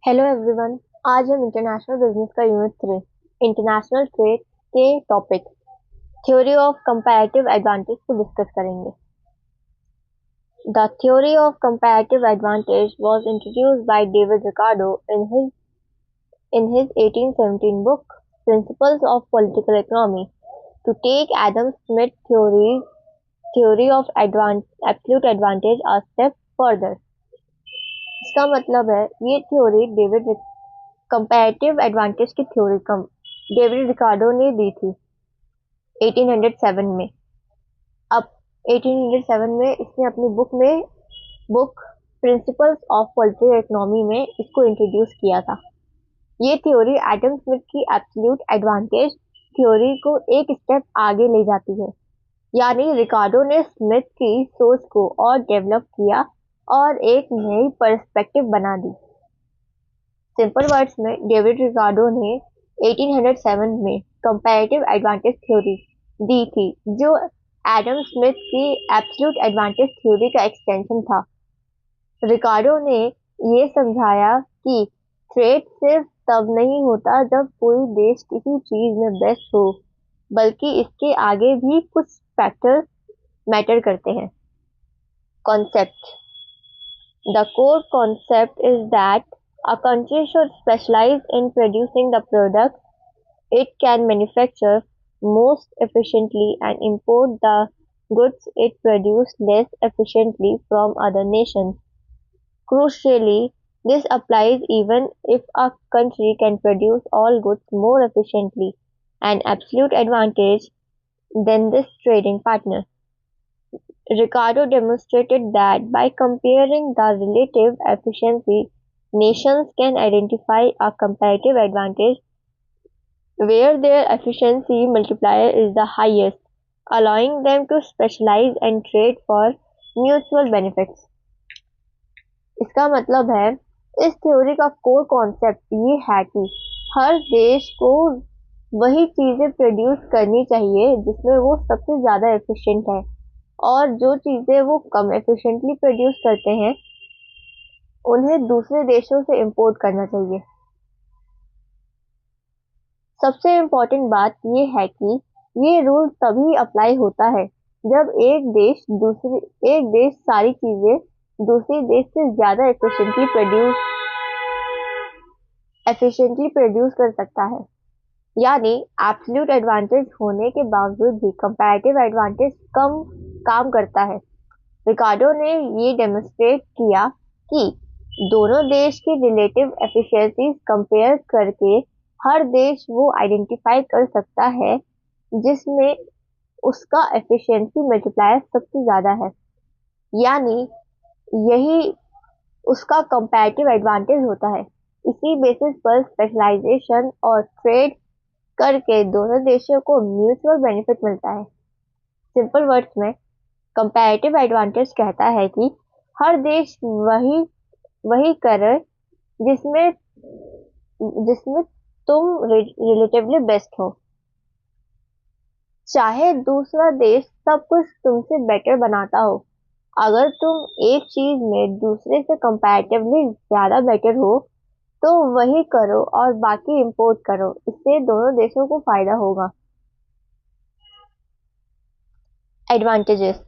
Hello everyone. आज हम international business का यूनिट 3 इंटरनेशनल ट्रेड के topic theory of comparative advantage को डिस्कस करेंगे। The theory of comparative advantage was introduced by David Ricardo in his 1817 book Principles of Political Economy to take Adam Smith theory of absolute advantage a step further। इसका मतलब है ये theory comparative advantage की theory कम David Ricardo ने दी थी 1807 में। अब 1807 में इसने अपनी book principles of political economy में इसको इंट्रोड्यूस किया था। ये थ्योरी एडम स्मिथ की एब्सोल्यूट एडवांटेज थ्योरी को एक स्टेप आगे ले जाती है, यानी रिकार्डो ने स्मिथ की सोच को और डेवलप किया और एक नई पर्सपेक्टिव बना दी। सिंपल वर्ड्स में डेविड रिकार्डो ने 1807 में कंपैरेटिव एडवांटेज थ्योरी दी थी, जो एडम स्मिथ की एब्सोल्यूट एडवांटेज थ्योरी का एक्सटेंशन था। रिकार्डो ने ये समझाया कि ट्रेड सिर्फ तब नहीं होता जब कोई देश किसी चीज में बेस्ट हो, बल्कि इसके आगे भी कुछ फैक्टर मैटर करते हैं। Concept. The core concept is that a country should specialize in producing the products it can manufacture most efficiently and import the goods it produces less efficiently from other nations. Crucially, this applies even if a country can produce all goods more efficiently, an absolute advantage, than this trading partner. Ricardo demonstrated that by comparing the relative efficiency, nations can identify a comparative advantage where their efficiency multiplier is the highest, allowing them to specialize and trade for mutual benefits। इसका मतलब है इस theory का core concept ये है कि हर देश को वही चीजें प्रोड्यूस करनी चाहिए जिसमें वो सबसे ज्यादा एफिशिएंट है, और जो चीजें वो कम एफिशिएंटली प्रोड्यूस करते हैं उन्हें दूसरे देशों से इंपोर्ट करना चाहिए। सबसे इम्पोर्टेंट बात ये है कि ये रूल तभी अप्लाई होता है जब एक देश सारी चीजें दूसरे देश से ज्यादा एफिशिएंटली प्रोड्यूस कर सकता है। यानी एब्सोल्यूट एडवांटेज होने के बावजूद भी कंपैरेटिव एडवांटेज कम काम करता है। रिकार्डो ने ये डेमोन्स्ट्रेट किया कि दोनों देश की रिलेटिव एफिशिएंसीज कंपेयर करके हर देश वो आइडेंटिफाई कर सकता है जिसमें उसका एफिशिएंसी मल्टीप्लायर सबसे ज्यादा है, यानी यही उसका कंपैरेटिव एडवांटेज होता है। इसी बेसिस पर स्पेशलाइजेशन और ट्रेड करके दोनों देशों को म्यूचुअल बेनिफिट मिलता है। सिंपल वर्ड्स में कंपैरेटिव एडवांटेज कहता है कि हर देश वही करे जिसमें जिसमें तुम रिलेटिवली बेस्ट हो, चाहे दूसरा देश सब कुछ तुमसे बेटर बनाता हो। अगर तुम एक चीज में दूसरे से कंपैरेटिवली ज्यादा बेटर हो तो वही करो और बाकी इंपोर्ट करो, इससे दोनों देशों को फायदा होगा। Advantages.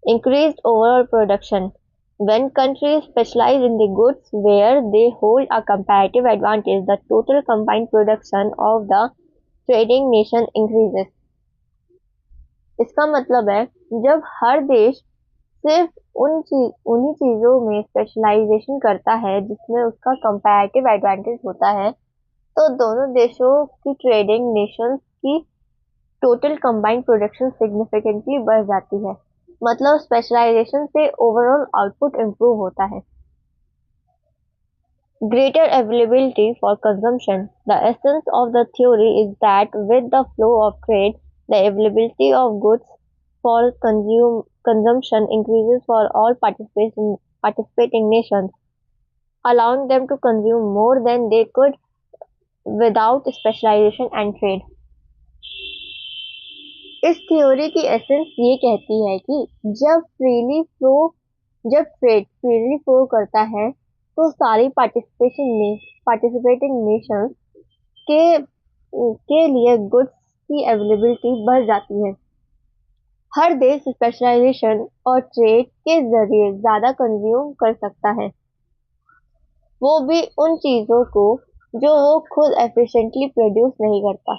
Increased overall production. When countries specialize in the goods where they hold a comparative advantage, the total combined production of the trading nation increases। इसका मतलब है जब हर देश सिर्फ उन्हीं चीजों में स्पेशलाइजेशन करता है जिसमें उसका कंपैरेटिव एडवांटेज होता है, तो दोनों देशों की ट्रेडिंग नेशंस की टोटल कंबाइंड प्रोडक्शन सिग्निफिकेंटली बढ़ जाती है। मतलब स्पेशलाइजेशन से ओवरऑल आउटपुट इंप्रूव होता है। Greater availability for consumption. The essence of the theory is that with the flow of trade, the availability of goods for consumption increases for all participating nations, allowing them to consume more than they could without specialization and trade। इस theory की essence ये कहती है कि जब trade freely flow करता है तो सारी पार्टिसिपेटिंग नेशंस के लिए गुड्स की अवेलेबिलिटी बढ़ जाती है। हर देश स्पेशलाइजेशन और ट्रेड के जरिए ज्यादा कंज्यूम कर सकता है, वो भी उन चीजों को जो वो खुद एफिशिएंटली प्रोड्यूस नहीं करता।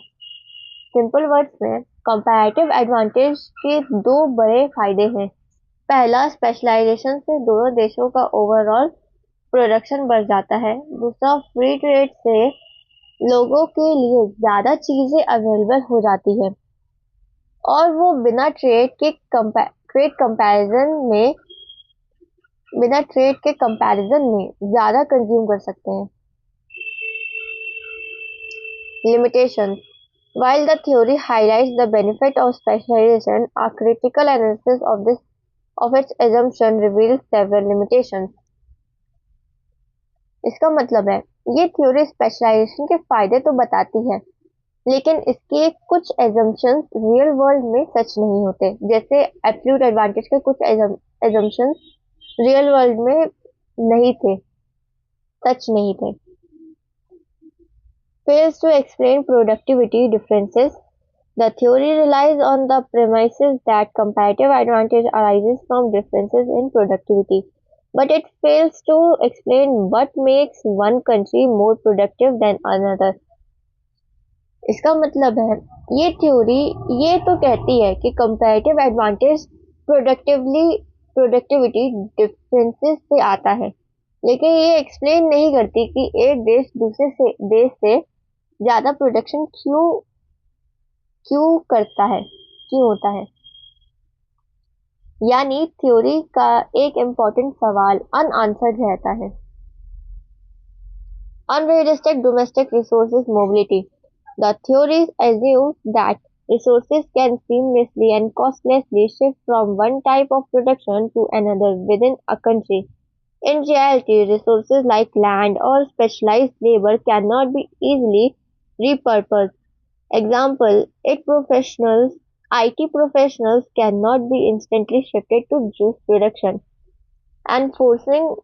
सिंपल वर्ड्स में कंपैरेटिव एडवांटेज के दो बड़े फायदे हैं। पहला, स्पेशलाइजेशन से दोनों देशों का ओवरऑल प्रोडक्शन बढ़ जाता है। दूसरा, फ्री ट्रेड से लोगों के लिए ज्यादा चीजें अवेलेबल हो जाती है और वो बिना ट्रेड के कंपैरिजन में ज्यादा कंज्यूम कर सकते हैं। Limitations. While the theory highlights the benefit of specialization, a critical analysis of its assumption reveals several limitations. इसका मतलब है, ये थ्योरी स्पेशलाइजेशन के फायदे तो बताती है, लेकिन इसके कुछ एजम्पशंस रियल वर्ल्ड में सच नहीं होते। जैसे एब्सोल्यूट एडवांटेज के कुछ एजम्पशंस रियल वर्ल्ड में नहीं थे, सच नहीं थे। Fails to explain productivity differences. The theory relies on the premises that comparative advantage arises from differences in productivity, but it fails to explain what makes one country more productive than another. इसका मतलब है, ये theory ये तो कहती है कि comparative advantage productivity differences से आता है, लेकिन ये एक्सप्लेन नहीं करती कि एक देश दूसरे देश से ज्यादा प्रोडक्शन क्यों करता है, क्यों होता है। यानी थ्योरी का एक इम्पोर्टेंट सवाल अनआंसर्ड रहता है। Unrealistic domestic resources mobility. The theory assumes that resources can seamlessly and costlessly shift from one type of production to another within a country. In reality, resources like land or specialized labor cannot be easily repurposed. Example, IT professionals cannot be instantly shifted to juice production, and forcing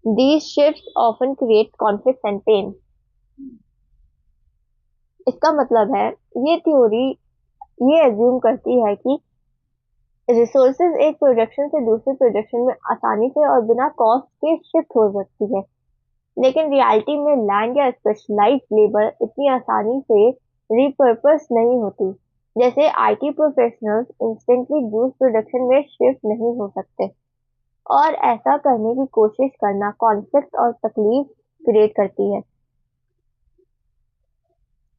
these shifts often creates conflict and pain. इसका मतलब है, ये theory ये assume करती है कि resources एक production से दूसरे प्रोडक्शन में आसानी से और बिना कॉस्ट के शिफ्ट हो सकती है, लेकिन रियलिटी में लैंड या स्पेशलाइज्ड लेबर इतनी आसानी से रिपर्पस नहीं होती। जैसे IT professionals instantly juice production में शिफ्ट नहीं हो सकते, और ऐसा करने की कोशिश करना कॉन्फ्लिक्ट और तकलीफ क्रिएट करती है।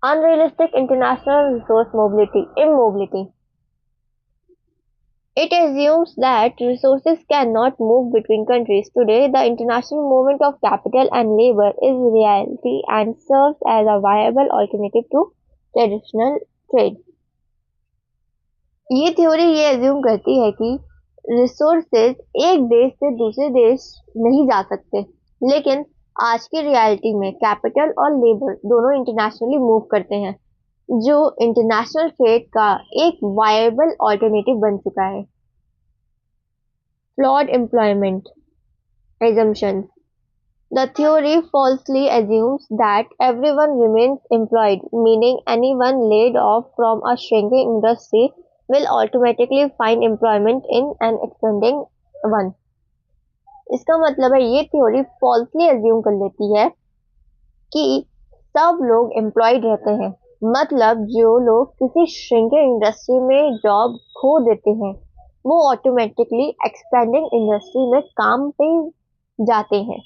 Unrealistic international resource immobility. It assumes that resources cannot move between countries. Today, the international movement of capital and labor is reality and serves as a viable alternative to traditional trade. ये theory ये assume करती है कि resources एक देश से दूसरे देश नहीं जा सकते, लेकिन आज की रियलिटी में कैपिटल और लेबर दोनों इंटरनेशनली मूव करते हैं, जो इंटरनेशनल ट्रेड का एक वायबल ऑल्टरनेटिव बन चुका है। Flawed employment assumptions. The theory falsely assumes that everyone remains employed, meaning anyone laid off from a shrinking industry will automatically find employment in an expanding one. इसका मतलब है, ये theory falsely assume कर लेती है कि सब लोग एम्प्लॉयड रहते हैं, मतलब जो लोग किसी श्रिंकिंग इंडस्ट्री में जॉब खो देते हैं वो ऑटोमेटिकली एक्सपेंडिंग इंडस्ट्री में काम पे जाते हैं।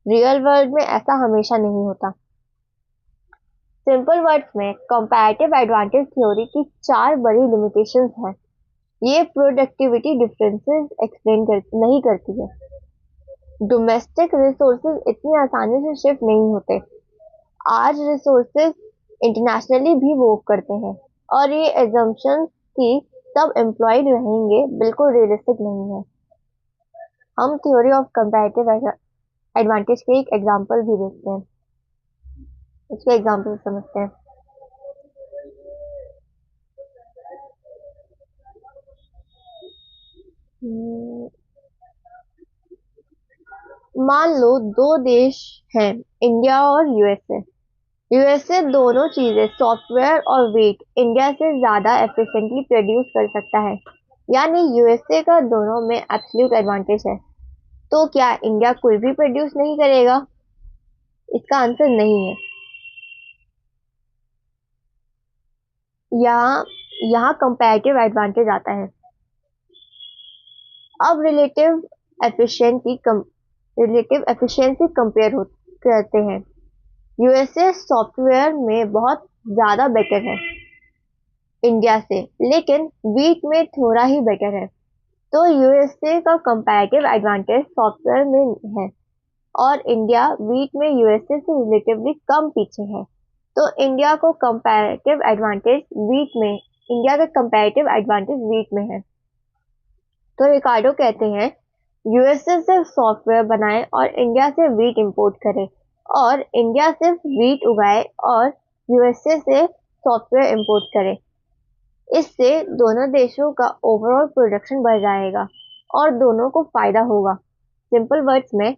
रियल वर्ल्ड में ऐसा हमेशा नहीं होता। सिंपल वर्ड्स में कंपैरेटिव एडवांटेज थ्योरी की 4 बड़ी लिमिटेशंस हैं। ये प्रोडक्टिविटी डिफरेंसेस एक्सप्लेन नहीं करती है। डोमेस्टिक रिसोर्सेज इतनी आसानी से शिफ्ट नहीं होते। आज रिसोर्सेज इंटरनेशनली भी वर्क करते हैं, और ये एजम्पशन कि सब एम्प्लॉयड रहेंगे बिल्कुल रियलिस्टिक नहीं है। हम थ्योरी ऑफ कंपैरेटिव एडवांटेज के एक एग्जांपल भी देखते हैं। इसके एग्जांपल समझते हैं। मान लो दो देश हैं, इंडिया और यूएसए। यूएसए दोनों चीजें सॉफ्टवेयर और वेट इंडिया से ज्यादा एफिशिएंटली प्रोड्यूस कर सकता है, यानी यूएसए का दोनों में एब्सोल्यूट एडवांटेज है। तो क्या इंडिया कोई भी प्रोड्यूस नहीं करेगा? इसका आंसर नहीं है। यहाँ यहाँ कंपैरेटिव एडवांटेज आता है। अब रिलेटिव एफिशिएंसी कंपेयर करते हैं। यूएसए सॉफ्टवेयर में बहुत ज़्यादा बेटर है इंडिया से, लेकिन वीट में थोड़ा ही बेटर है। तो यूएसए का कंपैरेटिव एडवांटेज सॉफ्टवेयर में है और इंडिया वीट में यूएसए से रिलेटिवली कम पीछे है। तो इंडिया का कंपैरेटिव एडवांटेज वीट में है। तो रिकार्डो कहते हैं यूएसए सिर्फ सॉफ्टवेयर बनाए और इंडिया से वीट इंपोर्ट करे, और इंडिया सिर्फ वीट उगाए और यूएसए से सॉफ्टवेयर इंपोर्ट करे। इससे दोनों देशों का ओवरऑल प्रोडक्शन बढ़ जाएगा और दोनों को फायदा होगा। सिंपल वर्ड्स में,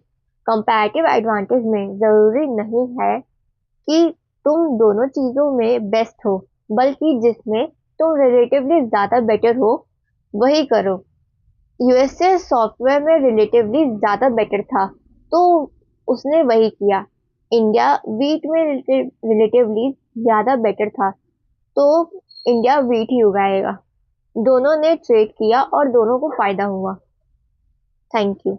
कंपैरेटिव एडवांटेज में जरूरी नहीं है कि तुम दोनों चीजों में बेस्ट हो, बल्कि जिसमें तुम रिलेटिवली ज्यादा बेटर हो वही करो। यूएसए सॉफ्टवेयर में रिलेटिवली ज्यादा बेटर था, तो उसने वही किया। इंडिया वीट में रिलेटिवली ज्यादा बेटर था, तो इंडिया वीट ही उगाएगा। दोनों ने ट्रेड किया और दोनों को फायदा हुआ। Thank you.